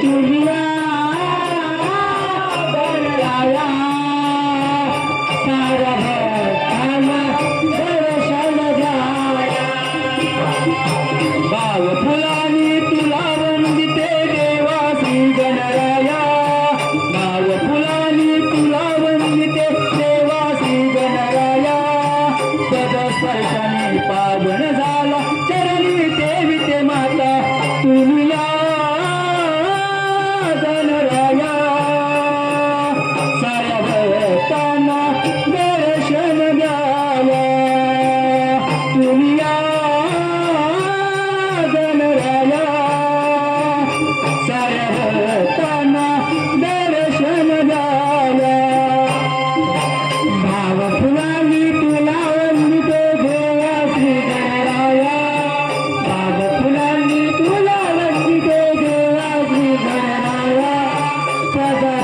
तुझ्या गणराया साऱ्या भक्तांना दर्शन द्याया भाव फुलांनी तुला वंदिते देवा श्री गणराया भाव फुलांनी तुला वंदिते देवा श्री गणराया पदस्पर्शाने पावन झाला चरणी देविते माता तुला गणराया साऱ्या भक्तांना दर्शन द्याया तुला गणराया साऱ्या भक्तांना दर्शन द्याया भाव फुलांनी तुला वंदिते देवा श्री गणराया भाव फुलांनी तुला वंदिते देवा श्री गणराया सदा